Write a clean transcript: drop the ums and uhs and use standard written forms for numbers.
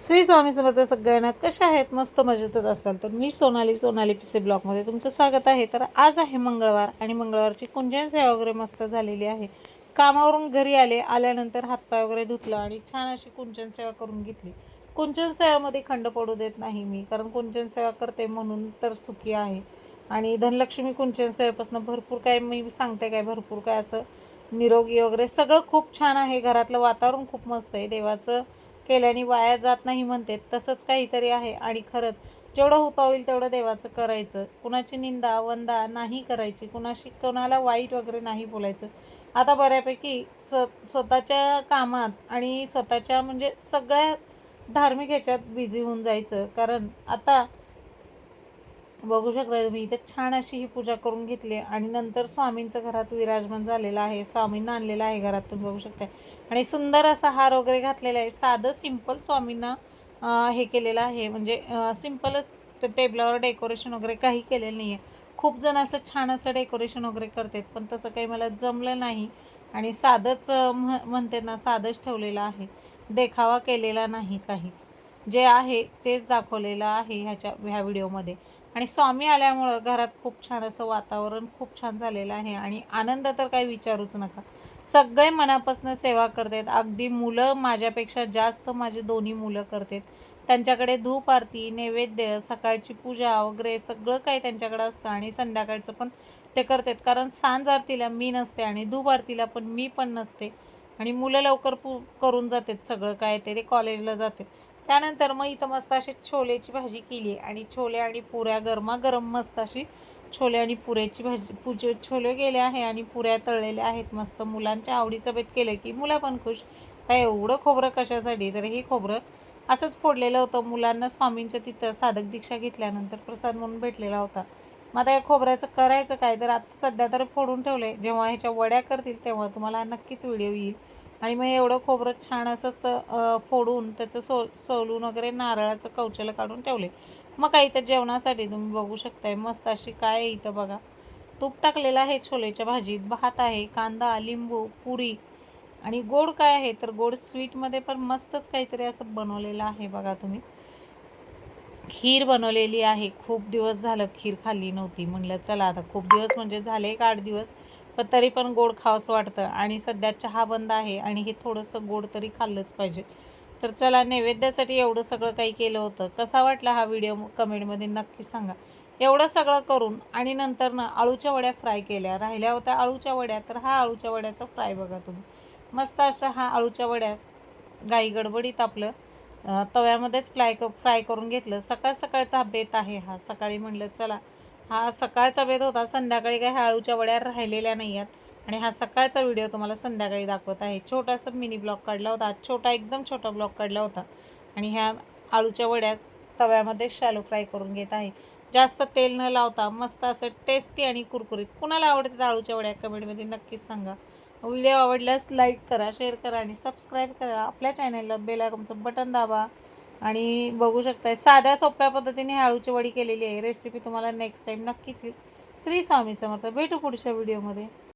श्री स्वामी समर्थ सगळ्यांना कशा आहेत? मस्त मजेतच असाल तर मी सोनाली पिसे ब्लॉगमध्ये तुमचं स्वागत आहे. तर आज आहे मंगळवार आणि मंगळवारची कुंजन सेवा वगैरे मस्त झालेली आहे. कामावरून घरी आल्यानंतर हातपाय वगैरे धुतलं आणि छान अशी कुंजन सेवा करून घेतली. कुंजन सेवामध्ये खंड पडू देत नाही मी, कारण कुंजन सेवा करते म्हणून तर सुखी आहे. आणि धनलक्ष्मी कुंजन सेवेपासून भरपूर काय मी सांगते, काय भरपूर काय असं निरोगी वगैरे सगळं खूप छान आहे. घरातलं वातावरण खूप मस्त आहे. देवाचं केल्याने वाया जात नाही म्हणते, तसंच काहीतरी आहे. आणि खरंच जेवढं होता होईल तेवढं देवाचं करायचं. कुणाची निंदा वंदा नाही करायची, कोणाला वाईट वगैरे नाही बोलायचं. आता बऱ्यापैकी स्वतःच्या कामात आणि स्वतःच्या म्हणजे सगळ्या धार्मिक ह्याच्यात बिझी होऊन जायचं. कारण आता बघू शकता तुम्ही इथे छान अशी ही पूजा करून घेतली आणि नंतर स्वामींचं घरात विराजमान झालेलं आहे. स्वामींना आणलेलं आहे घरात, तुम्ही बघू शकता. आणि सुंदर असा हार वगैरे घातलेला आहे. साधं सिंपल स्वामींना हे केलेलं आहे. म्हणजे सिंपलच टेबलावर डेकोरेशन वगैरे काही केलेलं नाही आहे. खूप जण असं छान असं डेकोरेशन वगैरे करतात, पण तसं काही मला जमलं नाही. आणि साधंच म्हणते ना, साधंच ठेवलेलं आहे. देखावा केलेला नाही काहीच. जे आहे तेच दाखवलेलं आहे ह्या व्हिडिओमध्ये. आणि स्वामी आल्यामुळं घरात खूप छान असं वातावरण खूप छान झालेलं आहे. आणि आनंद तर काही विचारूच नका. सगळे मनापासून सेवा करतात. अगदी मुलं माझ्यापेक्षा जास्त माझे दोन्ही मुलं करतात. त्यांच्याकडे धूप आरती, नैवेद्य, सकाळची पूजा वगैरे सगळं काही त्यांच्याकडे असतं. आणि संध्याकाळचं पण ते करतात, कारण सांज आरतीला मी नसते आणि धूप आरतीला पण मी पण नसते. आणि मुलं लवकर करून जातात सगळं काय ते कॉलेजला जातात. त्यानंतर मग इथं मस्त अशी छोलेची भाजी केली आणि छोले आणि पुऱ्या गरमागरम मस्त अशी छोले आणि पुऱ्याची भाजी छोले केले आहे आणि पुऱ्या तळलेल्या आहेत मस्त. मुलांच्या आवडीचं बेत केलं की मुलं पण खुश. तर एवढं खोबरं कशासाठी? तर हे खोबरं असंच फोडलेलं होतं. मुलांना स्वामींच्या तिथं साधक दीक्षा घेतल्यानंतर प्रसाद म्हणून भेटलेला होता. मग आता या खोबऱ्याचं करायचं काय? तर आता सध्या तर फोडून ठेवले. जेव्हा ह्याच्या वड्या करतील तेव्हा तुम्हाला नक्कीच व्हिडिओ येईल. आणि मग एवढं खोबरं छान असं फोडून त्याचं सोलून वगैरे नारळाचं कवचलं काढून ठेवले. मग काही तर जेवणासाठी तुम्ही बघू शकताय मस्त अशी काय आहे इथं बघा. तूप टाकलेलं आहे छोलेच्या भाजीत, भात आहे, कांदा, लिंबू, पुरी. आणि गोड काय आहे तर गोड स्वीटमध्ये पण मस्तच काहीतरी असं बनवलेलं आहे बघा तुम्ही. खीर बनवलेली आहे. खूप दिवस झालं खीर खाल्ली नव्हती. म्हणलं चला आता खूप दिवस म्हणजे झाले 8 दिवस, पण तरी पण गोड खावंसं वाटतं. आणि सध्या चहा बंद आहे आणि हे थोडंसं गोड तरी खाल्लंच पाहिजे. तर चला नैवेद्यासाठी एवढं सगळं काही केलं होतं. कसा वाटला हा व्हिडिओ कमेंटमध्ये नक्की सांगा. एवढं सगळं करून आणि नंतर ना अळूच्या वड्या फ्राय केल्या. राहिल्या होत्या अळूच्या वड्या, तर हा अळूच्या वड्याचा फ्राय बघा तुम्ही. मस्त असं हा अळूच्या वड्यास घाई गडबडीत आपलं तव्यामध्येच फ्राय करून घेतलं. सकाळ सकाळचा हा बेत आहे हा. सकाळी म्हणलं चला हा सकाळचा बेत होता. संध्याकाळी काही अळूच्या वड्या राहिलेल्या नाही आहेत. आणि हा सकाळचा व्हिडिओ तुम्हाला संध्याकाळी दाखवत आहे. छोटासा मिनी ब्लॉग काढला होता. एकदम छोटा ब्लॉग काढला होता. आणि ह्या आळूच्या वड्या तव्यामध्ये शॅलो फ्राय करून घेत आहे. जास्त तेल न लावता मस्त असं टेस्टी आणि कुरकुरीत. कुणाला आवडतात आळूच्या वड्या कमेंटमध्ये नक्कीच सांगा. व्हिडिओ आवडल्यास लाईक करा, शेअर करा आणि सबस्क्राईब करा. आपल्या चॅनलला बेल आयकॉनचं बटन दाबा. आणि बघू शकताय साध्या सोप्या पद्धतीने आळूची वडी केलेली आहे. रेसिपी तुम्हाला नेक्स्ट टाईम नक्कीच येईल. श्री स्वामी समर्थ. भेटू पुढच्या व्हिडिओमध्ये.